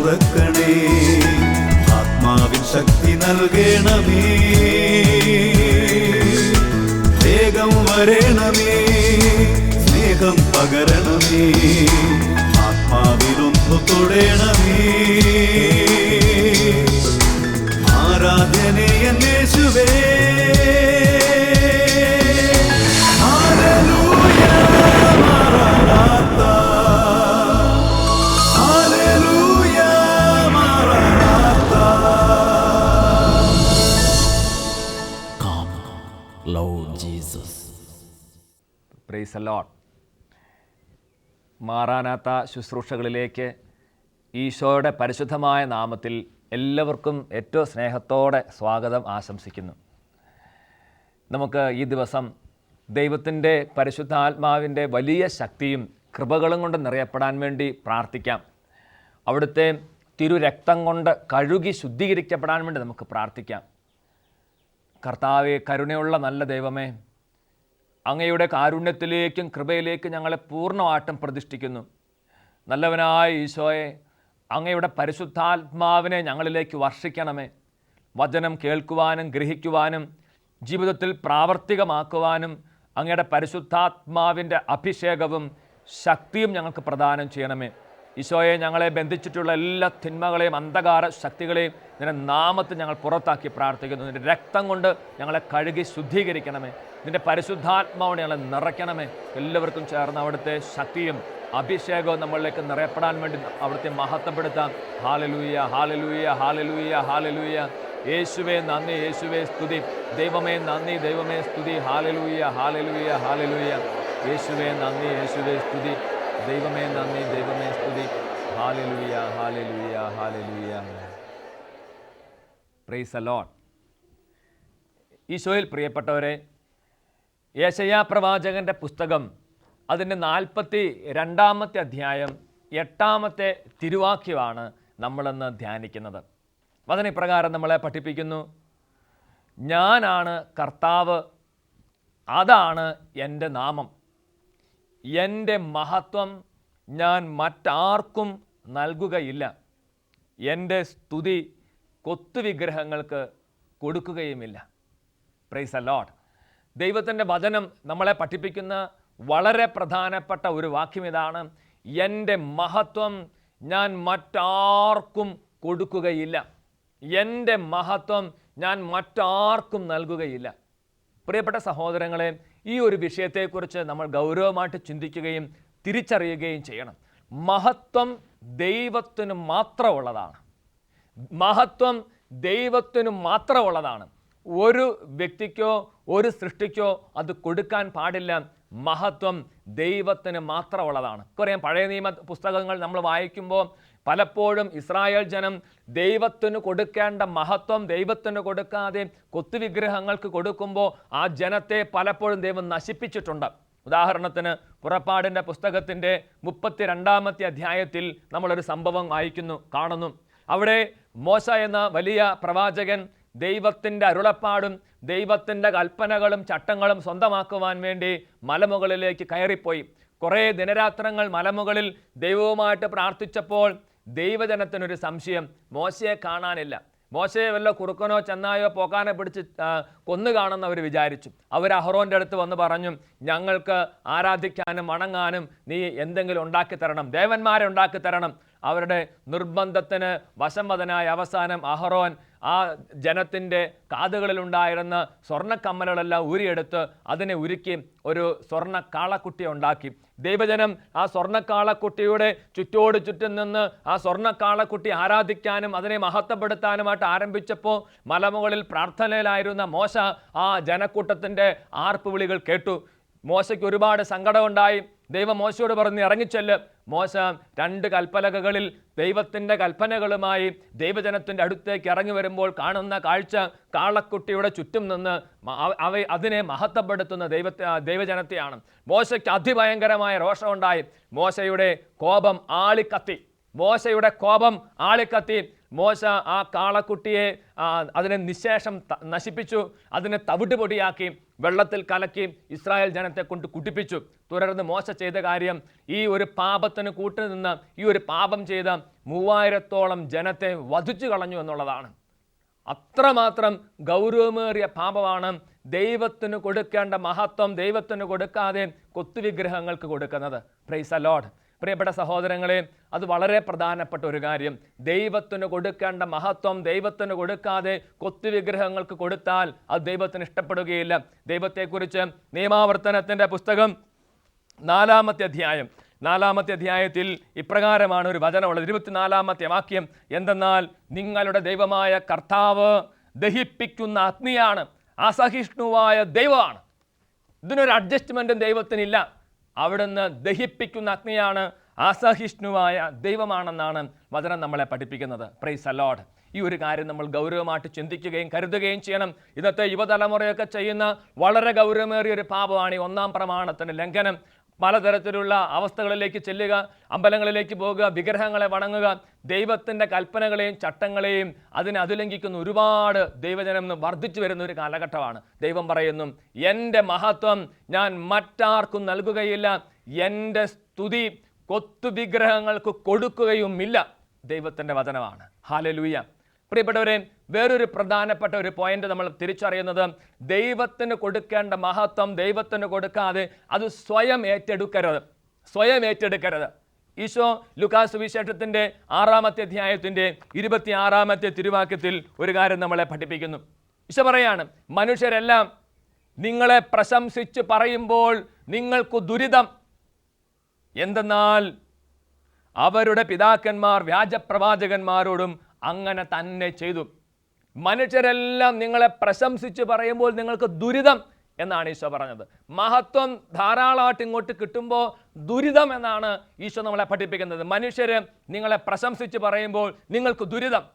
തുറക്കണേ, ആത്മാവിൻ ശക്തി നൽകണമേ, വേഗം വരണമേ, സ്നേഹം പകരണമേ, ആത്മാവിലൊന്നു തൊടണമേ. ആരാധനയൻ യേശുവേ, ഹല്ലേലൂയ മരണാത്ത, ഹല്ലേലൂയ മരണാത്ത. Come, Lord Jesus. Praise the lord. മാറാനാത്ത ശുശ്രൂഷകളിലേക്ക് ഈശോയുടെ പരിശുദ്ധമായ നാമത്തിൽ എല്ലാവർക്കും ഏറ്റവും സ്നേഹത്തോടെ സ്വാഗതം ആശംസിക്കുന്നു. നമുക്ക് ഈ ദിവസം ദൈവത്തിൻ്റെ പരിശുദ്ധാത്മാവിൻ്റെ വലിയ ശക്തിയും കൃപകളും കൊണ്ട് നിറയപ്പെടാൻ വേണ്ടി പ്രാർത്ഥിക്കാം. അവിടുത്തെ തിരുരക്തം കൊണ്ട് കഴുകി ശുദ്ധീകരിക്കപ്പെടാൻ വേണ്ടി നമുക്ക് പ്രാർത്ഥിക്കാം. കർത്താവേ, കരുണയുള്ള നല്ല ദൈവമേ, അങ്ങയുടെ കാരുണ്യത്തിലേക്കും കൃപയിലേക്കും ഞങ്ങളെ പൂർണ്ണമായിട്ടും പ്രതിഷ്ഠിക്കുന്നു. നല്ലവനായ ഈശോയെ, അങ്ങയുടെ പരിശുദ്ധാത്മാവിനെ ഞങ്ങളിലേക്ക് വർഷിക്കണമേ. വചനം കേൾക്കുവാനും ഗ്രഹിക്കുവാനും ജീവിതത്തിൽ പ്രാവർത്തികമാക്കുവാനും അങ്ങയുടെ പരിശുദ്ധാത്മാവിൻ്റെ അഭിഷേകവും ശക്തിയും ഞങ്ങൾക്ക് പ്രദാനം ചെയ്യണമേ. ഈശോയെ, ഞങ്ങളെ ബന്ധിച്ചിട്ടുള്ള എല്ലാ തിന്മകളെയും അന്ധകാര ശക്തികളെയും നിന്റെ നാമത്തിൽ ഞങ്ങൾ പുറത്താക്കി പ്രാർത്ഥിക്കുന്നു. നിന്റെ രക്തം കൊണ്ട് ഞങ്ങളെ കഴുകി ശുദ്ധീകരിക്കണമേ. നിന്റെ പരിശുദ്ധാത്മാവിനെ ഞങ്ങളെ നിറയ്ക്കണമേ. എല്ലാവർക്കും ചേർന്ന് അവിടുത്തെ ശക്തിയും അഭിഷേകവും നമ്മളിലേക്ക് നിറയപ്പെടാൻ വേണ്ടി അവിടുത്തെ മഹത്വപ്പെടുത്താം. ഹല്ലേലൂയ, ഹല്ലേലൂയ, ഹല്ലേലൂയ, ഹല്ലേലൂയ. യേശുവേ നന്ദി, യേശുവേ സ്തുതി. ദൈവമേ നന്ദി, ദൈവമേ സ്തുതി. ഹല്ലേലൂയ, ഹല്ലേലൂയ, ഹല്ലേലൂയ. യേശുവേ നന്ദി, യേശുവേ സ്തുതി. ദൈവമേ നന്ദി, ദൈവമേ സ്തുതി. ഹല്ലേലൂയ, ഹല്ലേലൂയ, ഹല്ലേലൂയ. Praise the lord. ഈശോയിൽ പ്രിയപ്പെട്ടവരെ, യെശയ്യാ പ്രവാചകൻ്റെ പുസ്തകം അതിൻ്റെ 42-ാമത്തെ അധ്യായം 8-ാമത്തെ തിരുവാക്യമാണ് നമ്മളിന്ന് ധ്യാനിക്കുന്നത്. വചനപ്രകാരം നമ്മളെ പഠിപ്പിക്കുന്നു: ഞാനാണ് കർത്താവ്, അതാണ് എൻ്റെ നാമം, എൻ്റെ മഹത്വം ഞാൻ മറ്റാർക്കും നൽകുകയില്ല, എൻ്റെ സ്തുതി കൊത്തുവിഗ്രഹങ്ങൾക്ക് കൊടുക്കുകയുമില്ല. Praise the lord. ദൈവത്തിൻ്റെ വചനം നമ്മളെ പഠിപ്പിക്കുന്ന വളരെ പ്രധാനപ്പെട്ട ഒരു വാക്യം ഇതാണ്: എൻ്റെ മഹത്വം ഞാൻ മറ്റാർക്കും കൊടുക്കുകയില്ല, എൻ്റെ മഹത്വം ഞാൻ മറ്റാർക്കും നൽകുകയില്ല. പ്രിയപ്പെട്ട സഹോദരങ്ങളെ, ഈ ഒരു വിഷയത്തെക്കുറിച്ച് നമ്മൾ ഗൗരവമായിട്ട് ചിന്തിക്കുകയും തിരിച്ചറിയുകയും ചെയ്യണം. മഹത്വം ദൈവത്തിന് മാത്രമുള്ളതാണ്. മഹത്വം ദൈവത്തിന് മാത്രമുള്ളതാണ്. ഒരു വ്യക്തിക്കോ ഒരു സൃഷ്ടിക്കോ അത് കൊടുക്കാൻ പാടില്ല. മഹത്വം ദൈവത്തിന് മാത്രമുള്ളതാണ്. കുറേ പഴയ നിയമ പുസ്തകങ്ങൾ നമ്മൾ വായിക്കുമ്പോൾ പലപ്പോഴും ഇസ്രായേൽ ജനം ദൈവത്തിന് കൊടുക്കേണ്ട മഹത്വം ദൈവത്തിന് കൊടുക്കാതെ കൊത്തുവിഗ്രഹങ്ങൾക്ക് കൊടുക്കുമ്പോൾ ആ ജനത്തെ പലപ്പോഴും ദൈവം നശിപ്പിച്ചിട്ടുണ്ട്. ഉദാഹരണത്തിന് പുറപ്പാടിൻ്റെ പുസ്തകത്തിൻ്റെ 32-ാമത്തെ അധ്യായത്തിൽ നമ്മളൊരു സംഭവം കാണുന്നു. അവിടെ മോശ എന്ന വലിയ പ്രവാചകൻ ദൈവത്തിൻ്റെ അരുളപ്പാടും ദൈവത്തിൻ്റെ കൽപ്പനകളും ചട്ടങ്ങളും സ്വന്തമാക്കുവാൻ വേണ്ടി മലമുകളിലേക്ക് കയറിപ്പോയി. കുറേ ദിനരാത്രങ്ങൾ മലമുകളിൽ ദൈവവുമായിട്ട് പ്രാർത്ഥിച്ചപ്പോൾ ദൈവജനത്തിനൊരു സംശയം: മോശയെ കാണാനില്ല. മോശയെ വല്ല കുറുക്കനോ ചെന്നായോ പോക്കാനെ പിടിച്ച് കൊന്നു കാണുന്ന അവർ വിചാരിച്ചു. അവർ അഹറോൻ്റെ അടുത്ത് വന്ന് പറഞ്ഞു: ഞങ്ങൾക്ക് ആരാധിക്കാനും വണങ്ങാനും നീ എന്തെങ്കിലും ഉണ്ടാക്കി തരണം, ദേവന്മാരെ ഉണ്ടാക്കി തരണം. അവരുടെ നിർബന്ധത്തിന് വശംവദനായ അവസാനം അഹറോൻ ആ ജനത്തിൻ്റെ കാതുകളിലുണ്ടായിരുന്ന സ്വർണ്ണക്കമ്മലുകളെല്ലാം ഊരിയെടുത്ത് അതിനെ ഉരുക്കി ഒരു സ്വർണ്ണ കാളക്കുട്ടിയെ ഉണ്ടാക്കി. ദൈവജനം ആ സ്വർണ്ണക്കാളക്കുട്ടിയുടെ ചുറ്റും നിന്ന് ആ സ്വർണ്ണക്കാളക്കുട്ടി ആരാധിക്കാനും അതിനെ മഹത്വപ്പെടുത്താനുമായിട്ട് ആരംഭിച്ചപ്പോൾ മലമുകളിൽ പ്രാർത്ഥനയിലായിരുന്ന മോശ ആ ജനക്കൂട്ടത്തിൻ്റെ ആർപ്പുവിളികൾ കേട്ടു. മോശയ്ക്ക് ഒരുപാട് സങ്കടമുണ്ടായി. ദൈവം മോശയോട് പറഞ്ഞ് ഇറങ്ങിച്ചെല്ല്. മോശ 2 കൽപ്പലകകളിൽ ദൈവത്തിൻ്റെ കൽപ്പനകളുമായി ദൈവജനത്തിൻ്റെ അടുത്തേക്ക് ഇറങ്ങി വരുമ്പോൾ കാണുന്ന കാഴ്ച കാളക്കുട്ടിയുടെ ചുറ്റും നിന്ന് അതിനെ മഹത്വപ്പെടുത്തുന്ന ദൈവജനത്തെയാണ്. മോശയ്ക്ക് അതിഭയങ്കരമായ രോഷമുണ്ടായി. മോശയുടെ കോപം ആളിക്കത്തി. മോശയുടെ കോപം ആളിക്കത്തി. മോശ ആ കാളക്കുട്ടിയെ അതിനെ നിശേഷം നശിപ്പിച്ചു, അതിനെ തവിട്ട് പൊടിയാക്കി വെള്ളത്തിൽ കലക്കി ഇസ്രായേൽ ജനത്തെ കൊണ്ട് കുടിപ്പിച്ചു. തുടർന്ന് മോശ ചെയ്ത കാര്യം, ഈ ഒരു പാപത്തിന് കൂട്ടുനിന്ന് ഈ ഒരു പാപം ചെയ്ത 3000-ഓളം ജനത്തെ വധിച്ചു കളഞ്ഞു എന്നുള്ളതാണ്. അത്രമാത്രം ഗൗരവമേറിയ പാപമാണ് ദൈവത്തിന് കൊടുക്കേണ്ട മഹത്വം ദൈവത്തിന് കൊടുക്കാതെ കൊത്തുവിഗ്രഹങ്ങൾക്ക് കൊടുക്കുന്നത്. Price the Lord. പ്രിയപ്പെട്ട സഹോദരങ്ങളെ, അത് വളരെ പ്രധാനപ്പെട്ട ഒരു കാര്യം. ദൈവത്തിന് കൊടുക്കേണ്ട മഹത്വം ദൈവത്തിന് കൊടുക്കാതെ കൊത്തുവിഗ്രഹങ്ങൾക്ക് കൊടുത്താൽ അത് ദൈവത്തിന് ഇഷ്ടപ്പെടുകയില്ല. ദൈവത്തെക്കുറിച്ച് നിയമാവർത്തനത്തിൻ്റെ പുസ്തകം 4-ാമത്തെ അധ്യായം 4-ാമത്തെ അധ്യായത്തിൽ ഇപ്രകാരമാണ് ഒരു വചനമുള്ളത്. 24-ാമത്തെ വാക്യം, എന്തെന്നാൽ നിങ്ങളുടെ ദൈവമായ കർത്താവ് ദഹിപ്പിക്കുന്ന അഗ്നിയാണ്, അസഹിഷ്ണുവായ ദൈവമാണ്. ഇതിനൊരു അഡ്ജസ്റ്റ്മെൻറ്റും ദൈവത്തിനില്ല. അവിടുന്ന് ദഹിപ്പിക്കുന്ന അഗ്നിയാണ്, അസഹിഷ്ണുവായ ദൈവമാണെന്നാണ് വചനം നമ്മളെ പഠിപ്പിക്കുന്നത്. Price the Lord. ഈ ഒരു കാര്യം നമ്മൾ ഗൗരവമായിട്ട് ചിന്തിക്കുകയും കരുതുകയും ചെയ്യണം. ഇന്നത്തെ യുവതലമുറയൊക്കെ ചെയ്യുന്ന വളരെ ഗൗരവമേറിയ ഒരു പാപമാണ് ഈ 1-ാം പ്രമാണത്തിൻ്റെ ലംഘനം. പലതരത്തിലുള്ള അവസ്ഥകളിലേക്ക് ചെല്ലുക, അമ്പലങ്ങളിലേക്ക് പോകുക, വിഗ്രഹങ്ങളെ വണങ്ങുക, ദൈവത്തിൻ്റെ കൽപ്പനകളെയും ചട്ടങ്ങളെയും അതിലംഘിക്കുന്ന ഒരുപാട് ദൈവജനം വർദ്ധിച്ചു വരുന്ന ഒരു കാലഘട്ടമാണ്. ദൈവം പറയുന്നു, എൻ്റെ മഹത്വം ഞാൻ മറ്റാർക്കും നൽകുകയില്ല, എൻ്റെ സ്തുതി കൊത്തുവിഗ്രഹങ്ങൾക്ക് കൊടുക്കുകയുമില്ല. ദൈവത്തിൻ്റെ വചനമാണ്. ഹല്ലേലൂയ. പ്രിയപ്പെട്ടവരെ, വേറൊരു പ്രധാനപ്പെട്ട ഒരു പോയിന്റ് നമ്മൾ തിരിച്ചറിയുന്നത്, ദൈവത്തിന് കൊടുക്കേണ്ട മഹത്വം ദൈവത്തിന് കൊടുക്കാതെ അത് സ്വയം ഏറ്റെടുക്കരുത്. ഈശോ ലൂക്കാസ് സുവിശേഷത്തിൻ്റെ 6-ാമത്തെ അധ്യായത്തിൻ്റെ 26-ാമത്തെ തിരുവാക്യത്തിൽ ഒരു കാര്യം നമ്മളെ പഠിപ്പിക്കുന്നു. ഈശോ പറയാണ്, മനുഷ്യരെല്ലാം നിങ്ങളെ പ്രശംസിച്ച് പറയുമ്പോൾ നിങ്ങൾക്ക് ദുരിതം, എന്തെന്നാൽ അവരുടെ പിതാക്കന്മാർ വ്യാജപ്രവാചകന്മാരോടും അങ്ങനെ തന്നെ ചെയ്തു. മനുഷ്യരെല്ലാം നിങ്ങളെ പ്രശംസിച്ച് പറയുമ്പോൾ നിങ്ങൾക്ക് ദുരിതം എന്നാണ് ഈശോ പറഞ്ഞത്. മഹത്വം ധാരാളമായിട്ട് ഇങ്ങോട്ട് കിട്ടുമ്പോൾ ദുരിതം എന്നാണ് ഈശോ നമ്മളെ പഠിപ്പിക്കുന്നത്. മനുഷ്യർ നിങ്ങളെ പ്രശംസിച്ച് പറയുമ്പോൾ നിങ്ങൾക്ക് ദുരിതം.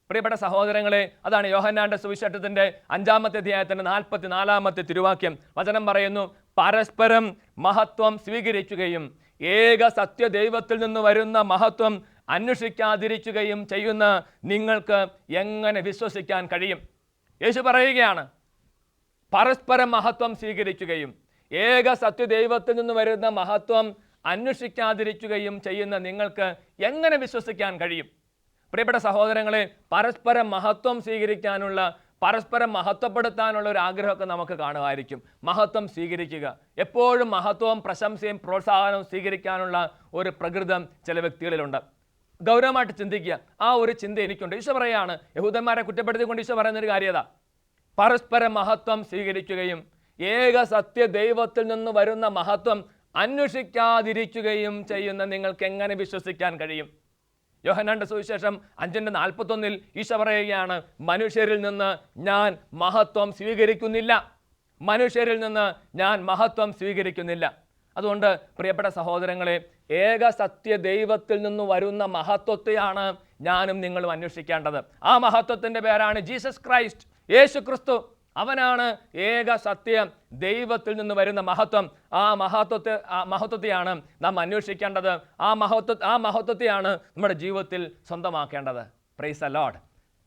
പ്രിയപ്പെട്ട സഹോദരങ്ങളെ, അതാണ് യോഹന്നാന്റെ സുവിശേഷത്തിൻ്റെ 5-ാമത്തെ അധ്യായത്തിൻ്റെ 44-ാമത്തെ തിരുവാക്യം. വചനം പറയുന്നു, പരസ്പരം മഹത്വം സ്വീകരിക്കുകയും ഏക സത്യദൈവത്തിൽ നിന്ന് വരുന്ന മഹത്വം അന്വേഷിക്കാതിരിക്കുകയും ചെയ്യുന്ന നിങ്ങൾക്ക് എങ്ങനെ വിശ്വസിക്കാൻ കഴിയും? യേശു പറയുകയാണ്, പരസ്പരം മഹത്വം സ്വീകരിക്കുകയും ഏക സത്യദൈവത്തിൽ നിന്ന് വരുന്ന മഹത്വം അന്വേഷിക്കാതിരിക്കുകയും ചെയ്യുന്ന നിങ്ങൾക്ക് എങ്ങനെ വിശ്വസിക്കാൻ കഴിയും? പ്രിയപ്പെട്ട സഹോദരങ്ങളെ, പരസ്പരം മഹത്വം സ്വീകരിക്കാനുള്ള, പരസ്പരം മഹത്വപ്പെടുത്താനുള്ള ഒരു ആഗ്രഹമൊക്കെ നമുക്ക് കാണുമായിരിക്കും. മഹത്വം സ്വീകരിക്കുക, എപ്പോഴും മഹത്വവും പ്രശംസയും പ്രോത്സാഹനവും സ്വീകരിക്കാനുള്ള ഒരു പ്രകൃതം ചില വ്യക്തികളിലുണ്ട്. ഗൗരവമായിട്ട് ചിന്തിക്കുക. ആ ഒരു ചിന്ത എനിക്കുണ്ട്. ഈശോ പറയാണ്, യഹൂദന്മാരെ കുറ്റപ്പെടുത്തിക്കൊണ്ട് ഈശോ പറയുന്നൊരു കാര്യത, പരസ്പരം മഹത്വം സ്വീകരിക്കുകയും ഏക സത്യ ദൈവത്തിൽ നിന്ന് വരുന്ന മഹത്വം അന്വേഷിക്കാതിരിക്കുകയും ചെയ്യുന്ന നിങ്ങൾക്ക് എങ്ങനെ വിശ്വസിക്കാൻ കഴിയും? യോഹന്നാന്റെ സുവിശേഷം 5:41 ഈശോ പറയുകയാണ്, മനുഷ്യരിൽ നിന്ന് ഞാൻ മഹത്വം സ്വീകരിക്കുന്നില്ല. അതുകൊണ്ട് പ്രിയപ്പെട്ട സഹോദരങ്ങളെ, ഏക സത്യ ദൈവത്തിൽ നിന്ന് വരുന്ന മഹത്വത്തെയാണ് ഞാനും നിങ്ങളും അന്വേഷിക്കേണ്ടത്. ആ മഹത്വത്തിൻ്റെ പേരാണ് ജീസസ് ക്രൈസ്റ്റ്, യേശു ക്രിസ്തു. അവനാണ് ഏക സത്യ ദൈവത്തിൽ നിന്ന് വരുന്ന മഹത്വം. ആ മഹത്വത്തെയാണ് നാം അന്വേഷിക്കേണ്ടത്. ആ മഹത്വത്തെയാണ് നമ്മുടെ ജീവിതത്തിൽ സ്വന്തമാക്കേണ്ടത്. Praise the lord.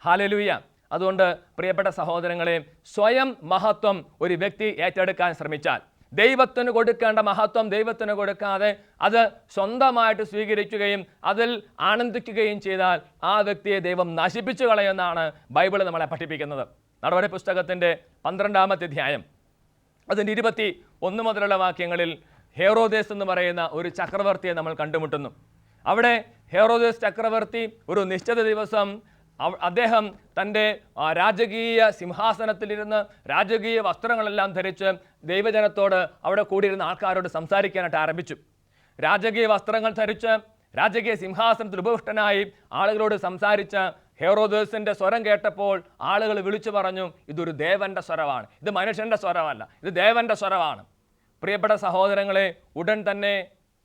ഹല്ലേലൂയ. അതുകൊണ്ട് പ്രിയപ്പെട്ട സഹോദരങ്ങളെ, സ്വയം മഹത്വം ഒരു വ്യക്തി ഏറ്റെടുക്കാൻ ശ്രമിച്ചാൽ, ദൈവത്തിന് കൊടുക്കേണ്ട മഹത്വം ദൈവത്തിന് കൊടുക്കാതെ അത് സ്വന്തമായിട്ട് സ്വീകരിക്കുകയും അതിൽ ആനന്ദിക്കുകയും ചെയ്താൽ ആ വ്യക്തിയെ ദൈവം നശിപ്പിച്ചു കളയുമെന്നാണ് ബൈബിൾ നമ്മളെ പഠിപ്പിക്കുന്നത്. നടപടി പുസ്തകത്തിൻ്റെ 12-ാമത്തെ അധ്യായം അതിൻ്റെ 21 മുതലുള്ള വാക്യങ്ങളിൽ ഹെറോദേസ് എന്ന് പറയുന്ന ഒരു ചക്രവർത്തിയെ നമ്മൾ കണ്ടുമുട്ടുന്നു. അവിടെ ഹെറോദേസ് ചക്രവർത്തി ഒരു നിശ്ചിത ദിവസം അദ്ദേഹം തൻ്റെ രാജകീയ സിംഹാസനത്തിലിരുന്ന് രാജകീയ വസ്ത്രങ്ങളെല്ലാം ധരിച്ച് ദൈവജനത്തോട് അവിടെ കൂടിയിരുന്ന ആൾക്കാരോട് സംസാരിക്കാനായിട്ട് ആരംഭിച്ചു. രാജകീയ വസ്ത്രങ്ങൾ ധരിച്ച് രാജകീയ സിംഹാസനത്തിൽ ഉപവിഷ്ടനായി ആളുകളോട് സംസാരിച്ച ഹെറോദേസിൻ്റെ സ്വരം കേട്ടപ്പോൾ ആളുകൾ വിളിച്ചു പറഞ്ഞു, ഇതൊരു ദേവൻ്റെ സ്വരമാണ്, ഇത് മനുഷ്യൻ്റെ സ്വരമല്ല, ഇത് ദേവൻ്റെ സ്വരമാണ്. പ്രിയപ്പെട്ട സഹോദരങ്ങളെ, ഉടൻ തന്നെ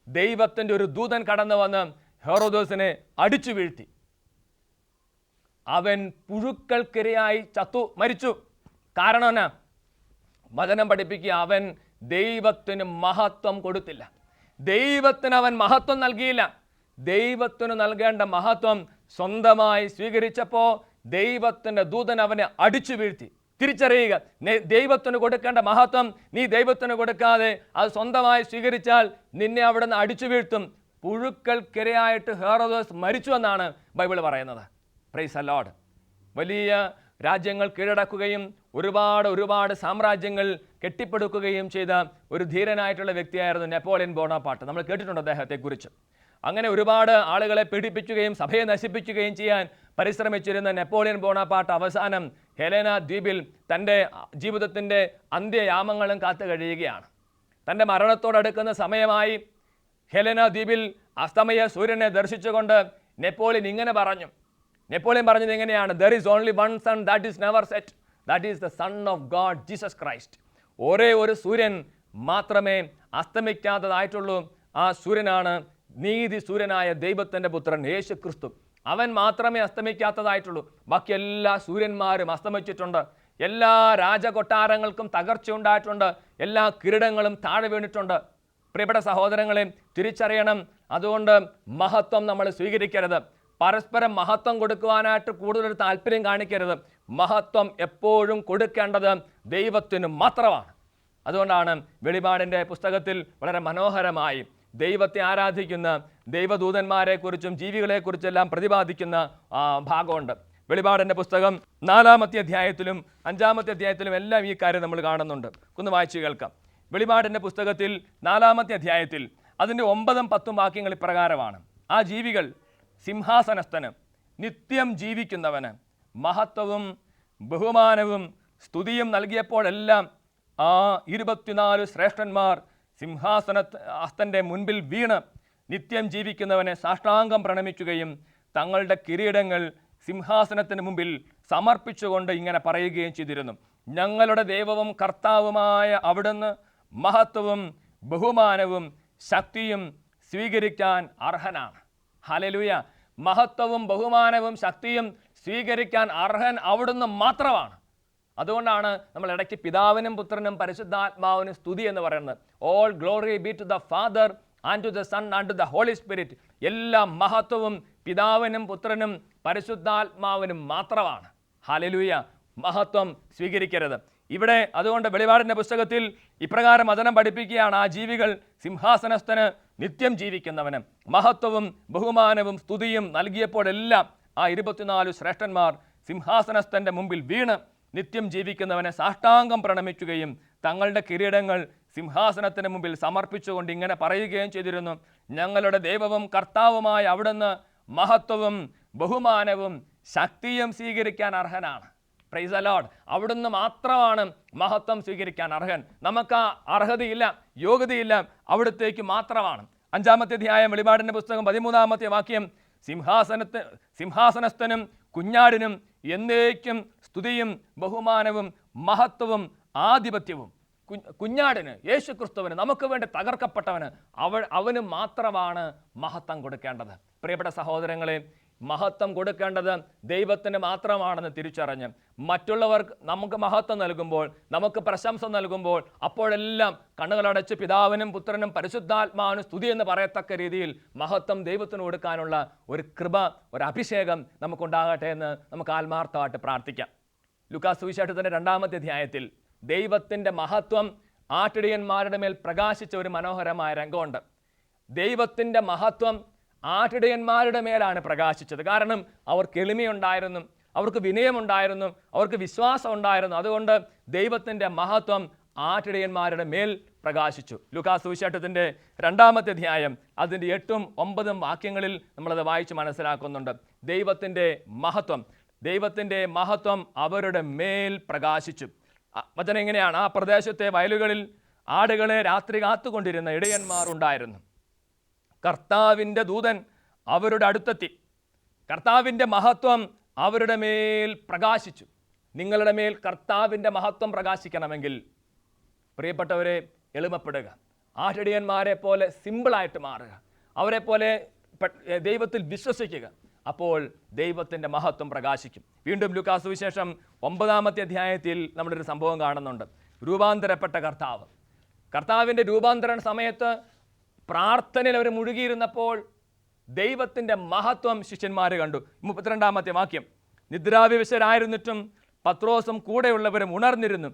ദൈവത്തിൻ്റെ ഒരു ദൂതൻ കടന്നു വന്ന് ഹെറോദേസിനെ അടിച്ചു വീഴ്ത്തി. അവൻ പുഴുക്കൾക്കിരയായി മരിച്ചു. കാരണം എന്നാ? വചനം പഠിപ്പിക്കുക, അവൻ ദൈവത്തിന് മഹത്വം കൊടുത്തില്ല. ദൈവത്തിന് അവൻ മഹത്വം നൽകിയില്ല. ദൈവത്തിന് നൽകേണ്ട മഹത്വം സ്വന്തമായി സ്വീകരിച്ചപ്പോൾ ദൈവത്തിൻ്റെ ദൂതൻ അവനെ അടിച്ചു വീഴ്ത്തി. തിരിച്ചറിയുക, ദൈവത്തിന് കൊടുക്കേണ്ട മഹത്വം നീ ദൈവത്തിന് കൊടുക്കാതെ അത് സ്വന്തമായി സ്വീകരിച്ചാൽ നിന്നെ അവിടെ നിന്ന് അടിച്ചു വീഴ്ത്തും. പുഴുക്കൾക്കിരയായിട്ട് ഹെറോദോസ് മരിച്ചു എന്നാണ് ബൈബിൾ പറയുന്നത്. Price the Lord. വലിയ രാജ്യങ്ങൾ കീഴടക്കുകയും ഒരുപാട് സാമ്രാജ്യങ്ങൾ കെട്ടിപ്പടുക്കുകയും ചെയ്ത ഒരു ധീരനായിട്ടുള്ള വ്യക്തിയായിരുന്നു നെപ്പോളിയൻ ബോണാപ്പാർട്ട്. നമ്മൾ കേട്ടിട്ടുണ്ട് അദ്ദേഹത്തെക്കുറിച്ച്. അങ്ങനെ ഒരുപാട് ആളുകളെ പീഡിപ്പിക്കുകയും സഭയെ നശിപ്പിക്കുകയും ചെയ്യാൻ പരിശ്രമിച്ചിരുന്ന നെപ്പോളിയൻ ബോണാപ്പാർട്ട് അവസാനം ഹെലേന ദ്വീപിൽ തൻ്റെ ജീവിതത്തിൻ്റെ അന്ത്യയാമങ്ങളും കാത്തു കഴിയുകയാണ്. തൻ്റെ മരണത്തോടടുക്കുന്ന സമയമായി ഹെലേന ദ്വീപിൽ അസ്തമയ സൂര്യനെ ദർശിച്ചുകൊണ്ട് നെപ്പോളിയൻ ഇങ്ങനെ പറഞ്ഞു. നെപ്പോളിയൻ പറഞ്ഞത് എങ്ങനെയാണ്? There is only one sun that is never set, that is the son of God Jesus Christ. ഒരേ ഒരു സൂര്യൻ മാത്രമേ അസ്തമിക്കാത്തതായിട്ടുള്ളൂ. ആ സൂര്യനാണ് നീതി സൂര്യനായ ദൈവത്തിൻ്റെ പുത്രൻ യേശു ക്രിസ്തു. അവൻ മാത്രമേ അസ്തമിക്കാത്തതായിട്ടുള്ളൂ. ബാക്കി എല്ലാ സൂര്യന്മാരും അസ്തമിച്ചിട്ടുണ്ട്. എല്ലാ രാജകൊട്ടാരങ്ങൾക്കും തകർച്ച ഉണ്ടായിട്ടുണ്ട്. എല്ലാ കിരീടങ്ങളും താഴെ വീണിട്ടുണ്ട്. പ്രിയപ്പെട്ട സഹോദരങ്ങളെ, തിരിച്ചറിയണം. അതുകൊണ്ട് മഹത്വം നമ്മൾ സ്വീകരിക്കരുത്. പരസ്പരം മഹത്വം കൊടുക്കുവാനായിട്ട് കൂടുതൽ താല്പര്യം കാണിക്കരുത്. മഹത്വം എപ്പോഴും കൊടുക്കേണ്ടത് ദൈവത്തിന് മാത്രമാണ്. അതുകൊണ്ടാണ് വെളിപാടിൻ്റെ പുസ്തകത്തിൽ വളരെ മനോഹരമായി ദൈവത്തെ ആരാധിക്കുന്ന ദൈവദൂതന്മാരെക്കുറിച്ചും ജീവികളെക്കുറിച്ചെല്ലാം പ്രതിപാദിക്കുന്ന ഭാഗമുണ്ട്. വെളിപാടിൻ്റെ പുസ്തകം 4-ാമത്തെ അധ്യായത്തിലും 5-ാമത്തെ അധ്യായത്തിലും എല്ലാം ഈ കാര്യം നമ്മൾ കാണുന്നുണ്ട്. ഒന്ന് വായിച്ചു കേൾക്കാം. വെളിപാടിൻ്റെ പുസ്തകത്തിൽ 4-ാമത്തെ അധ്യായത്തിൽ അതിൻ്റെ 9ഉം 10ഉം വാക്യങ്ങൾ ഇപ്രകാരമാണ്. ആ ജീവികൾ സിംഹാസനസ്ഥന്, നിത്യം ജീവിക്കുന്നവന് മഹത്വവും ബഹുമാനവും സ്തുതിയും നൽകിയപ്പോഴെല്ലാം ആ 24 ശ്രേഷ്ഠന്മാർ സിംഹാസനസ്ഥൻ്റെ മുൻപിൽ വീണ് നിത്യം ജീവിക്കുന്നവനെ സാഷ്ടാംഗം പ്രണമിക്കുകയും തങ്ങളുടെ കിരീടങ്ങൾ സിംഹാസനത്തിന് മുമ്പിൽ സമർപ്പിച്ചുകൊണ്ട് ഇങ്ങനെ പറയുകയും ചെയ്തിരുന്നു: ഞങ്ങളുടെ ദൈവവും കർത്താവുമായ അവിടുന്ന് മഹത്വവും ബഹുമാനവും ശക്തിയും സ്വീകരിക്കാൻ അർഹനാണ്. ഹല്ലേലൂയ. മഹത്വവും ബഹുമാനവും ശക്തിയും സ്വീകരിക്കാൻ അർഹൻ അവിടുന്ന് മാത്രമാണ്. അതുകൊണ്ടാണ് നമ്മൾ ഇടയ്ക്ക് പിതാവിനും പുത്രനും പരിശുദ്ധാത്മാവിനും സ്തുതി എന്ന് പറയുന്നത്. All glory be to the father and to the son and to the holy spirit. എല്ലാ മഹത്വവും പിതാവിനും പുത്രനും പരിശുദ്ധാത്മാവിനും മാത്രമാണ്. ഹല്ലേലൂയ. മഹത്വം സ്വീകരിക്കരുത്. ഇവിടെ അതുകൊണ്ട് വെളിപാടിൻ്റെ പുസ്തകത്തിൽ ഇപ്രകാരം വചനം പഠിപ്പിക്കുകയാണ്: ആ ജീവികൾ സിംഹാസനസ്ഥന്, നിത്യം ജീവിക്കുന്നവന് മഹത്വവും ബഹുമാനവും സ്തുതിയും നൽകിയപ്പോഴെല്ലാം ആ 24 ശ്രേഷ്ഠന്മാർ സിംഹാസനസ്ഥൻ്റെ മുമ്പിൽ വീണ് നിത്യം ജീവിക്കുന്നവനെ സാഷ്ടാംഗം പ്രണമിക്കുകയും തങ്ങളുടെ കിരീടങ്ങൾ സിംഹാസനത്തിന് മുമ്പിൽ സമർപ്പിച്ചുകൊണ്ട് ഇങ്ങനെ പറയുകയും ചെയ്തിരുന്നു: ഞങ്ങളുടെ ദൈവവും കർത്താവുമായ അവിടുന്ന് മഹത്വവും ബഹുമാനവും ശക്തിയും സ്വീകരിക്കാൻ അർഹനാണ്. Price the Lord. അവിടുന്ന് മാത്രമാണ് മഹത്വം സ്വീകരിക്കാൻ അർഹൻ. നമുക്ക് ആ അർഹതയില്ല, യോഗ്യതയില്ല, അവിടുത്തേക്ക് മാത്രമാണ്. 5-ാമത്തെ അധ്യായം വെളിപാടിൻ്റെ പുസ്തകം 13-ാമത്തെ വാക്യം: സിംഹാസനസ്ഥനും കുഞ്ഞാടിനും എന്നേക്കും സ്തുതിയും ബഹുമാനവും മഹത്വവും ആധിപത്യവും. കുഞ്ഞാടിന്, യേശു ക്രിസ്തുവിന്, നമുക്ക് വേണ്ടി തകർക്കപ്പെട്ടവന്, അവന് മാത്രമാണ് മഹത്വം കൊടുക്കേണ്ടത്. പ്രിയപ്പെട്ട സഹോദരങ്ങളെ, മഹത്വം കൊടുക്കേണ്ടത് ദൈവത്തിന് മാത്രമാണെന്ന് തിരിച്ചറിഞ്ഞ് മറ്റുള്ളവർക്ക് നമുക്ക് മഹത്വം നൽകുമ്പോൾ, നമുക്ക് പ്രശംസ നൽകുമ്പോൾ, അപ്പോഴെല്ലാം കണ്ണുകളടച്ച് പിതാവിനും പുത്രനും പരിശുദ്ധാത്മാവിനും സ്തുതി എന്ന് പറയത്തക്ക രീതിയിൽ മഹത്വം ദൈവത്തിന് കൊടുക്കാനുള്ള ഒരു കൃപ, ഒരു അഭിഷേകം നമുക്കുണ്ടാകട്ടെ എന്ന് നമുക്ക് ആത്മാർത്ഥമായിട്ട് പ്രാർത്ഥിക്കാം. ലൂക്കാസ് സുവിശേഷത്തിൻ്റെ 2-ാമത്തെ അധ്യായത്തിൽ ദൈവത്തിൻ്റെ മഹത്വം ആട്ടിടയന്മാരുടെ മേൽ പ്രകാശിച്ച ഒരു മനോഹരമായ രംഗമുണ്ട്. ദൈവത്തിൻ്റെ മഹത്വം ആട്ടിടയന്മാരുടെ മേലാണ് പ്രകാശിച്ചത്. കാരണം അവർക്ക് എളിമയുണ്ടായിരുന്നു, അവർക്ക് വിനയമുണ്ടായിരുന്നു, അവർക്ക് വിശ്വാസം ഉണ്ടായിരുന്നു. അതുകൊണ്ട് ദൈവത്തിൻ്റെ മഹത്വം ആട്ടിടയന്മാരുടെ മേൽ പ്രകാശിച്ചു. ലൂക്കാസ് സുവിശേഷത്തിൻ്റെ 2-ാമത്തെ അധ്യായം അതിൻ്റെ 8ഉം 9ഉം വാക്യങ്ങളിൽ നമ്മളത് വായിച്ച് മനസ്സിലാക്കുന്നുണ്ട്. ദൈവത്തിൻ്റെ മഹത്വം അവരുടെ മേൽ പ്രകാശിച്ചു. വചനം എങ്ങനെയാണ്? ആ പ്രദേശത്തെ വയലുകളിൽ ആടുകളെ രാത്രി കാത്തുകൊണ്ടിരുന്ന ഇടയന്മാർ ഉണ്ടായിരുന്നു. കർത്താവിൻ്റെ ദൂതൻ അവരുടെ അടുത്തെത്തി. കർത്താവിൻ്റെ മഹത്വം അവരുടെ മേൽ പ്രകാശിച്ചു. നിങ്ങളുടെ മേൽ കർത്താവിൻ്റെ മഹത്വം പ്രകാശിക്കണമെങ്കിൽ പ്രിയപ്പെട്ടവരെ, എളിമപ്പെടുക. ആട്ടിടയന്മാരെ പോലെ സിമ്പിളായിട്ട് മാറുക. അവരെ പോലെ ദൈവത്തിൽ വിശ്വസിക്കുക. അപ്പോൾ ദൈവത്തിൻ്റെ മഹത്വം പ്രകാശിക്കും. വീണ്ടും ലൂക്കാസ് സുവിശേഷം 9-ാമത്തെ അധ്യായത്തിൽ നമ്മളൊരു സംഭവം കാണുന്നുണ്ട്. രൂപാന്തരപ്പെട്ട കർത്താവിൻ്റെ രൂപാന്തരണ സമയത്ത് പ്രാർത്ഥനയിൽ അവർ മുഴുകിയിരുന്നപ്പോൾ ദൈവത്തിൻ്റെ മഹത്വം ശിഷ്യന്മാർ കണ്ടു. 32-ാമത്തെ വാക്യം, നിദ്രാവിവശരായിരുന്നിട്ടും പത്രോസും കൂടെയുള്ളവരും ഉണർന്നിരുന്നു.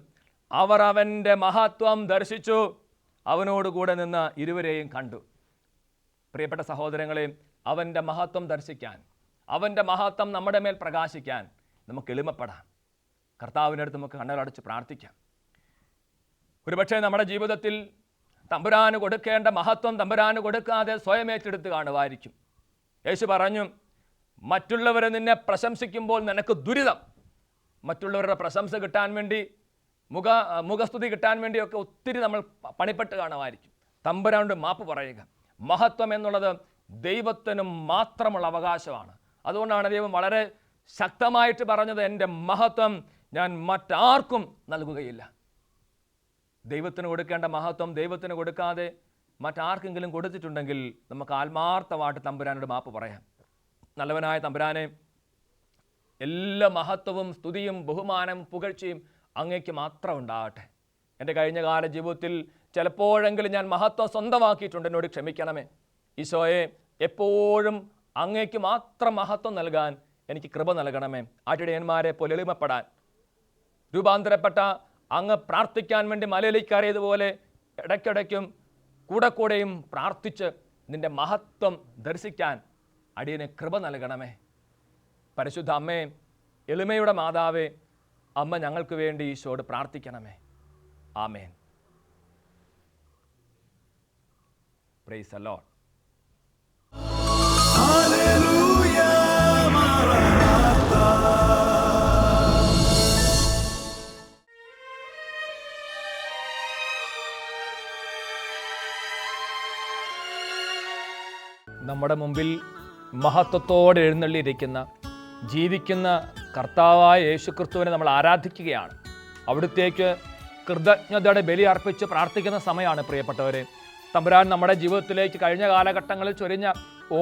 അവർ അവൻ്റെ മഹത്വം ദർശിച്ചു. അവനോടുകൂടെ നിന്ന് ഇരുവരെയും കണ്ടു. പ്രിയപ്പെട്ട സഹോദരങ്ങളെ, അവൻ്റെ മഹത്വം ദർശിക്കാൻ, അവൻ്റെ മഹത്വം നമ്മുടെ മേൽ പ്രകാശിക്കാൻ നമുക്ക് എളിമപ്പെടാം. കർത്താവിൻ്റെ അടുത്ത് നമുക്ക് കണ്ണുകളടച്ച് പ്രാർത്ഥിക്കാം. ഒരുപക്ഷെ നമ്മുടെ ജീവിതത്തിൽ തമ്പുരാന് കൊടുക്കേണ്ട മഹത്വം തമ്പുരാന് കൊടുക്കാതെ സ്വയം ഏറ്റെടുത്ത് കാണുമായിരിക്കും. യേശു പറഞ്ഞു, മറ്റുള്ളവരെ നിന്നെ പ്രശംസിക്കുമ്പോൾ നിനക്ക് ദുരിതം. മറ്റുള്ളവരുടെ പ്രശംസ കിട്ടാൻ വേണ്ടി, മുഖസ്തുതി കിട്ടാൻ വേണ്ടിയൊക്കെ ഒത്തിരി നമ്മൾ പണിപ്പെട്ട് കാണുമായിരിക്കും. തമ്പുരാനോട് മാപ്പ് പറയുക. മഹത്വം എന്നുള്ളത് ദൈവത്തിന് മാത്രമുള്ള അവകാശമാണ്. അതുകൊണ്ടാണ് ദൈവം വളരെ ശക്തമായിട്ട് പറഞ്ഞത്, എൻ്റെ മഹത്വം ഞാൻ മറ്റാർക്കും നൽകുകയില്ല. ദൈവത്തിന് കൊടുക്കേണ്ട മഹത്വം ദൈവത്തിന് കൊടുക്കാതെ മറ്റാർക്കെങ്കിലും കൊടുത്തിട്ടുണ്ടെങ്കിൽ നമുക്ക് ആത്മാർത്ഥമായിട്ട് തമ്പുരാനോട് മാപ്പ് പറയാം. നല്ലവനായ തമ്പുരാനെ, എല്ലാ മഹത്വവും സ്തുതിയും ബഹുമാനവും പുകഴ്ചയും അങ്ങേക്ക് മാത്രം ഉണ്ടാകട്ടെ. എൻ്റെ കഴിഞ്ഞ കാല ജീവിതത്തിൽ ചിലപ്പോഴെങ്കിലും ഞാൻ മഹത്വം സ്വന്തമാക്കിയിട്ടുണ്ട്, എന്നോട് ക്ഷമിക്കണമേ. ഈശോയെ, എപ്പോഴും അങ്ങേക്ക് മാത്രം മഹത്വം നൽകാൻ എനിക്ക് കൃപ നൽകണമേ. ആട്ടിടയന്മാരെ പോലെ എളിമപ്പെടാൻ, രൂപാന്തരപ്പെട്ട അങ്ങ് പ്രാർത്ഥിക്കാൻ വേണ്ടി മലയിലേക്ക് കയറിയതുപോലെ ഇടയ്ക്കിടയ്ക്കും കൂടെയും പ്രാർത്ഥിച്ച് നിൻ്റെ മഹത്വം ദർശിക്കാൻ അടിയന് കൃപ നൽകണമേ. പരിശുദ്ധ അമ്മേ, എളിമയുടെ മാതാവേ, അമ്മ ഞങ്ങൾക്ക് വേണ്ടി ഈശോയോട് പ്രാർത്ഥിക്കണമേ. ആമേൻ. Praise the lord. Hallelujah, Maranatha. നമ്മുടെ മുമ്പിൽ മഹത്വത്തോടെ എഴുന്നള്ളിയിരിക്കുന്ന ജീവിക്കുന്ന കർത്താവായ യേശുക്രിസ്തുവിനെ നമ്മൾ ആരാധിക്കുകയാണ്. അവിടുത്തേക്ക് കൃതജ്ഞതയുടെ ബലി അർപ്പിച്ച് പ്രാർത്ഥിക്കുന്ന സമയമാണ് പ്രിയപ്പെട്ടവരെ. തമ്പുരാൻ നമ്മുടെ ജീവിതത്തിലേക്ക് കഴിഞ്ഞ കാലഘട്ടങ്ങളിൽ ചൊരിഞ്ഞ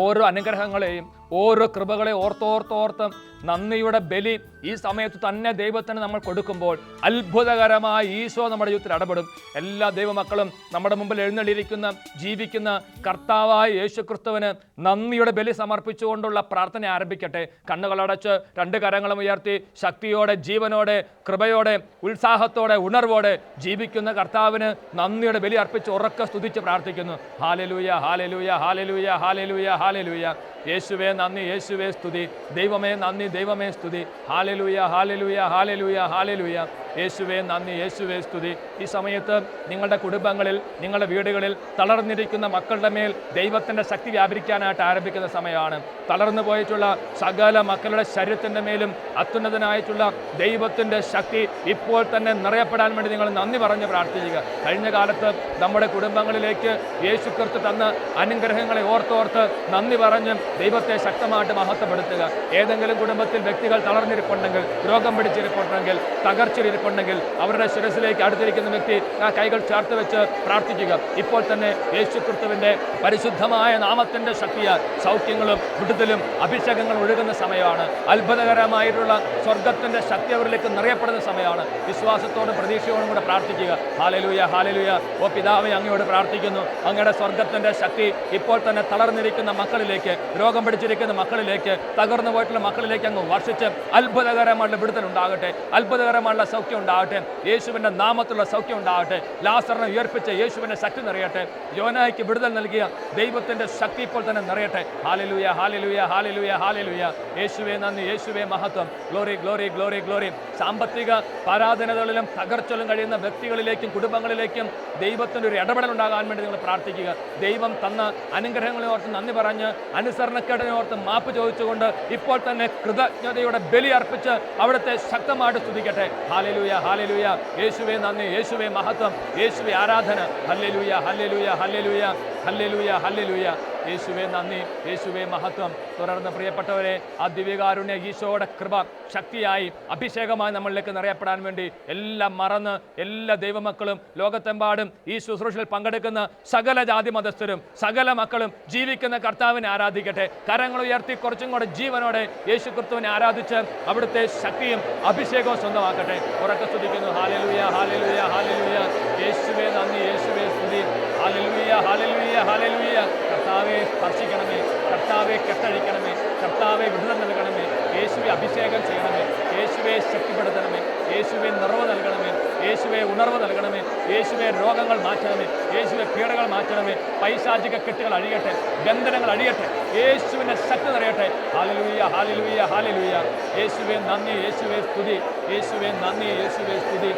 ഓരോ അനുഗ്രഹങ്ങളെയും ഓരോ കൃപകളെയും ഓർത്തോർത്തോർത്ത് നന്ദിയുടെ ബലി ഈ സമയത്ത് തന്നെ ദൈവത്തിന് നമ്മൾ കൊടുക്കുമ്പോൾ അത്ഭുതകരമായി ഈശോ നമ്മുടെ ജീവിതത്തിൽ ഇടപെടും. എല്ലാ ദൈവമക്കളും നമ്മുടെ മുമ്പിൽ എഴുന്നള്ളിയിരിക്കുന്ന ജീവിക്കുന്ന കർത്താവായ യേശുക്രിസ്തുവിന് നന്ദിയുടെ ബലി സമർപ്പിച്ചുകൊണ്ടുള്ള പ്രാർത്ഥന ആരംഭിക്കട്ടെ. കണ്ണുകളടച്ച് രണ്ട് കരങ്ങളും ഉയർത്തി ശക്തിയോടെ, ജീവനോടെ, കൃപയോടെ, ഉത്സാഹത്തോടെ, ഉണർവോടെ ജീവിക്കുന്ന കർത്താവിന് നന്ദിയുടെ ബലി അർപ്പിച്ച് ഉറക്കെ സ്തുതിച്ച് പ്രാർത്ഥിക്കുന്നു. ഹാലലൂയ, ഹാലലൂയ, ഹാലലൂയ, ഹാലലൂയ, ഹാലലൂയ. യേശുവേ നന്ദി, യേശുവേ സ്തുതി. ദൈവമേ നന്ദി, ദൈവമേ സ്തുതി. ഹാലലൂയ, ഹാലലൂയ, ഹാലലൂയ, ഹാലലൂയ. യേശുവേ നന്ദി, യേശുവേ സ്തുതി. ഈ സമയത്ത് നിങ്ങളുടെ കുടുംബങ്ങളിൽ, നിങ്ങളുടെ വീടുകളിൽ തളർന്നിരിക്കുന്ന മക്കളുടെ മേൽ ദൈവത്തിൻ്റെ ശക്തി വ്യാപരിക്കാനായിട്ട് ആരംഭിക്കുന്ന സമയമാണ്. തളർന്നു പോയിട്ടുള്ള സകല മക്കളുടെ ശരീരത്തിൻ്റെ മേലും അത്യുന്നതനായിട്ടുള്ള ദൈവത്തിൻ്റെ ശക്തി ഇപ്പോൾ തന്നെ നിറയപ്പെടാൻ വേണ്ടി നിങ്ങൾ നന്ദി പറഞ്ഞ് പ്രാർത്ഥിക്കുക. കഴിഞ്ഞ കാലത്ത് നമ്മുടെ കുടുംബങ്ങളിലേക്ക് യേശു ക്രിസ്തു തന്ന അനുഗ്രഹങ്ങളെ ഓർത്തോർത്ത് നന്ദി പറഞ്ഞ് ദൈവത്തെ ശക്തമായിട്ട് മഹത്വപ്പെടുത്തുക. ഏതെങ്കിലും കുടുംബത്തിൽ വ്യക്തികൾ തളർന്നിരിപ്പുണ്ടെങ്കിൽ, രോഗം പിടിച്ചിരിപ്പുണ്ടെങ്കിൽ, തകർച്ചയിലിരിപ്പുണ്ടെങ്കിൽ അവരുടെ ശിരസിലേക്ക് അടുത്തിരിക്കുന്ന വ്യക്തി ആ കൈകൾ ചേർത്ത് വെച്ച് പ്രാർത്ഥിക്കുക. ഇപ്പോൾ തന്നെ യേശു ക്രിസ്തുവിൻ്റെ പരിശുദ്ധമായ നാമത്തിൻ്റെ ശക്തിയാൽ സൗഖ്യങ്ങളും വിടുതലും അഭിഷേകങ്ങളും ഒഴുകുന്ന സമയമാണ്. അത്ഭുതകരമായിട്ടുള്ള സ്വർഗത്തിൻ്റെ ശക്തി അവരിലേക്ക് നിറയപ്പെടുന്ന സമയമാണ്. വിശ്വാസത്തോടും പ്രതീക്ഷയോടും കൂടെ പ്രാർത്ഥിക്കുക. Hallelujah, hallelujah. ഓ പിതാവേ, അങ്ങയോട് പ്രാർത്ഥിക്കുന്നു. അങ്ങയുടെ സ്വർഗത്തിൻ്റെ ശക്തി ഇപ്പോൾ തന്നെ തളർന്നിരിക്കുന്ന മക്കളിലേക്ക്, രോഗം പിടിച്ചിരിക്കുന്ന മക്കളിലേക്ക്, തകർന്നു പോയിട്ടുള്ള മക്കളിലേക്ക് അങ്ങ് വർഷിച്ച് അത്ഭുതകരമായിട്ടുള്ള വിടുതൽ ഉണ്ടാകട്ടെ, അത്ഭുതകരമായുള്ള സൗഖ്യം ഉണ്ടാകട്ടെ. യേശുവിൻ്റെ നാമത്തിലുള്ള സൗഖ്യം ഉണ്ടാകട്ടെ. ലാസറിനെ ഉയർപ്പിച്ച് യേശുവിൻ്റെ ശക്തി നിറയട്ടെ. യോനായ്ക്ക് വിടുതൽ നൽകിയ ദൈവത്തിൻ്റെ ശക്തി ഇപ്പോൾ തന്നെ നിറയട്ടെ. ഹാലലൂയ, ഹാലലൂയ, ഹാലലൂയ, ഹാലലൂയ. യേശുവേ നന്ദി, യേശുവേ മഹത്വം. Glory, glory, glory, glory. സാമ്പത്തിക പരാധീനതകളിലും തകർച്ചലും കഴിയുന്ന വ്യക്തികളിലേക്കും കുടുംബങ്ങളിലേക്കും ദൈവത്തിൻ്റെ ഒരു ഇടപെടൽ ഉണ്ടാകാൻ വേണ്ടി നിങ്ങൾ പ്രാർത്ഥിക്കുക. ദൈവം തന്ന അനുഗ്രഹങ്ങളെ ഓർത്ത് നന്ദി പറഞ്ഞ് അനുസരണക്കേടിനെ ഓർത്ത് മാപ്പ് ചോദിച്ചുകൊണ്ട് ഇപ്പോൾ തന്നെ കൃതജ്ഞതയുടെ ബലി അർപ്പിച്ച് അവിടുത്തെ ശക്തമായിട്ട് സ്തുതിക്കട്ടെ. ഹാലലൂയ, ഹാലലൂയ. യേശുവേ നന്ദി, യേശുവേ മഹത്വം, യേശുവേ ആരാധന. ഹല്ലേലൂയ, ഹല്ലേലൂയ, ഹല്ലേലൂയ, ഹല്ലേലൂയ, ഹല്ലേലൂയ. യേശുവേ നന്ദി, യേശുവേ മഹത്വം. തുടർന്ന് പ്രിയപ്പെട്ടവരെ, ആ ദിവ്യകാരുണ്യ ഈശോയുടെ കൃപ ശക്തിയായി അഭിഷേകമായി നമ്മളിലേക്ക് നിറയപ്പെടാൻ വേണ്ടി എല്ലാം മറന്ന് എല്ലാ ദൈവമക്കളും ലോകത്തെമ്പാടും ഈ ശുശ്രൂഷയിൽ പങ്കെടുക്കുന്ന സകല ജാതി മതസ്ഥരും സകല മക്കളും ജീവിക്കുന്ന കർത്താവിനെ ആരാധിക്കട്ടെ. കരങ്ങൾ ഉയർത്തി കുറച്ചും കൂടെ ജീവനോടെ യേശു ക്രിസ്തുവിനെ ആരാധിച്ച് അവിടുത്തെ ശക്തിയും അഭിഷേകവും സ്വന്തമാക്കട്ടെ. ഉറക്കെ സ്തുതിക്കുന്നു. ഹാലലൂയ, ഹാലലൂയ, ഹാലലൂയ. യേശുവേ നന്ദി, യേശുവേ സ്തുതി. ഹല്ലേലൂയ, ഹല്ലേലൂയ, ഹല്ലേലൂയ. കർത്താവേ സ്പർശിക്കണമേ, കർത്താവെ കെട്ടഴിക്കണമേ, കർത്താവെ വിടുതൽ നൽകണമേ, യേശുവെ അഭിഷേകം ചെയ്യണമേ, യേശുവെ ശക്തിപ്പെടുത്തണമേ, യേശുവെ നിറവ് നൽകണമേ, യേശുവെ ഉണർവ് നൽകണമേ, യേശുവെ രോഗങ്ങൾ മാറ്റണമേ, യേശുവെ പീഡകൾ മാറ്റണമേ, പൈശാചിക കെട്ടുകൾ അഴിയട്ടെ, ബന്ധനങ്ങൾ അഴിയട്ടെ, യേശുവിൻ്റെ ശക്തി നിറയട്ടെ. ഹല്ലേലൂയ, ഹല്ലേലൂയ, ഹല്ലേലൂയ. യേശുവെ നന്ദി, യേശുവെ സ്തുതി, യേശുവെ നന്ദി, യേശുവെ സ്തുതി.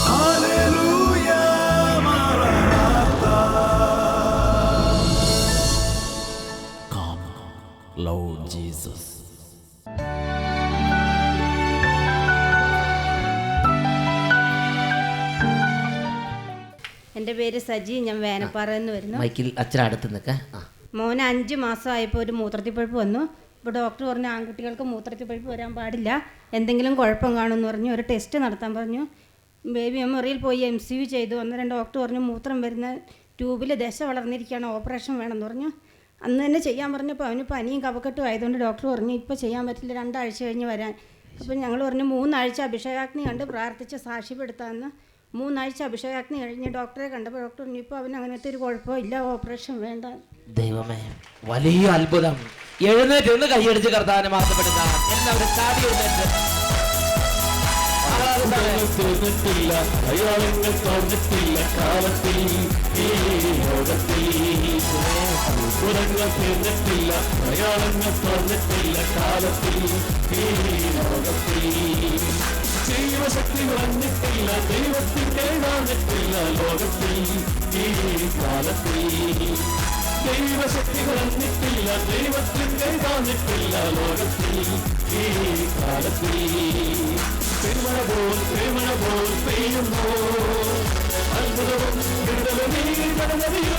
Hallelujah, Maranatha. Come, Lord Jesus. എൻ്റെ പേര് സജി, ഞാൻ വേനപ്പാറയിൽ നിന്ന് വരുന്നു. മൈക്കിൽ അച്ഛൻ അടുത്ത് നിൽക്കാം. മോന് 5 മാസമായപ്പോൾ ഒരു മൂത്രത്തിപ്പഴുപ്പ് വന്നു. ഇപ്പോൾ ഡോക്ടർ പറഞ്ഞു ആൺകുട്ടികൾക്ക് മൂത്രത്തിപ്പഴുപ്പ് വരാൻ പാടില്ല, എന്തെങ്കിലും കുഴപ്പം കാണുമെന്ന് പറഞ്ഞു. ഒരു ടെസ്റ്റ് നടത്താൻ പറഞ്ഞു. ബേബി മെമ്മറിയിൽ പോയി MCU ചെയ്തു. അന്നേരം ഡോക്ടർ പറഞ്ഞു മൂത്രം വരുന്ന ട്യൂബിൽ ദശ വളർന്നിരിക്കുകയാണ്, ഓപ്പറേഷൻ വേണമെന്ന് പറഞ്ഞു. അന്ന് തന്നെ ചെയ്യാൻ പറഞ്ഞപ്പോൾ അവന് പനിയും കഫക്കെട്ടും ആയതുകൊണ്ട് ഡോക്ടർ പറഞ്ഞു ഇപ്പോൾ ചെയ്യാൻ പറ്റില്ല, 2 ആഴ്ച കഴിഞ്ഞ് വരാൻ. അപ്പോൾ ഞങ്ങൾ പറഞ്ഞു 3 ആഴ്ച അഭിഷേകാഗ്നി കണ്ട് പ്രാർത്ഥിച്ച് സാക്ഷ്യപ്പെടുത്താമെന്ന്. 3 ആഴ്ച അഭിഷേകാഗ്നി കഴിഞ്ഞ് ഡോക്ടറെ കണ്ടപ്പോൾ ഡോക്ടർ പറഞ്ഞു ഇപ്പോൾ അവന് അങ്ങനത്തെ ഒരു കുഴപ്പമില്ല, ഓപ്പറേഷൻ വേണ്ട. ദൈവമേ, വലിയ അത്ഭുതം. എഴുന്നേറ്റ് ഒന്ന് കൈയടിച്ച് കർത്താവിനെ മഹത്വപ്പെടുത്താം. എല്ലാവരും ചാടി എഴുന്നേറ്റ്. തീർന്നിട്ടില്ല, അയാളെങ്ങൾ തോന്നിട്ടില്ല കാലത്തിൽ ഈ ലോകത്തിൽ. അത്ഭുതങ്ങൾ തീർന്നിട്ടില്ല, അയാളെങ്ങൾ തോന്നിട്ടില്ല കാലത്തിൽ ഈ ലോകത്തിൽ. ജീവശക്തി വന്നിട്ടില്ല, ദൈവത്തിൻ്റെ വന്നിട്ടില്ല ലോകത്തിൽ ഈ കാലത്തിൽ. ദൈവശക്തി വന്നിട്ടില്ല, ദൈവത്തിൻ്റെ വന്നിട്ടില്ല ലോകത്തിൽ ഈ കാലത്തിൽ. പെരുമഴ പോൽ പെയ്യുന്നു, അത്ഭുതവും വിടുതലും ഈ ജനതയിൽ.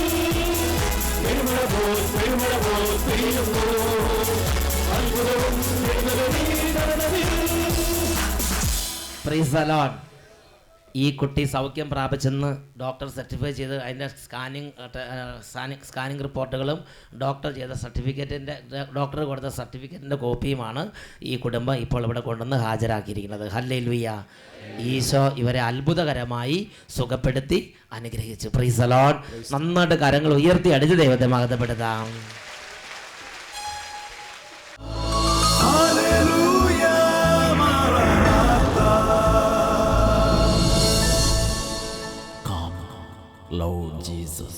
പെരുമഴ പോൽ പെയ്യുന്നു, അത്ഭുതവും വിടുതലും ഈ ജനതയിൽ. Price the Lord. ഈ കുട്ടി സൗഖ്യം പ്രാപിച്ചെന്ന് ഡോക്ടർ സർട്ടിഫൈ ചെയ്ത് അതിൻ്റെ സ്കാനിങ് റിപ്പോർട്ടുകളും ഡോക്ടർ ചെയ്ത സർട്ടിഫിക്കറ്റിൻ്റെ ഡോക്ടർ കൊടുത്ത സർട്ടിഫിക്കറ്റിൻ്റെ കോപ്പിയുമാണ് ഈ കുടുംബം ഇപ്പോൾ ഇവിടെ കൊണ്ടുവന്ന് ഹാജരാക്കിയിരിക്കുന്നത്. ഹല്ലേലൂയ. ഈശോ ഇവരെ അത്ഭുതകരമായി സുഖപ്പെടുത്തി അനുഗ്രഹിച്ചു. Price the Lord. നന്നായിട്ട് കരങ്ങൾ ഉയർത്തി അടിച്ച് ദൈവത്തെ മഹത്വപ്പെടുത്താം. Hallelujah, Maranatha. Come, Lord Jesus.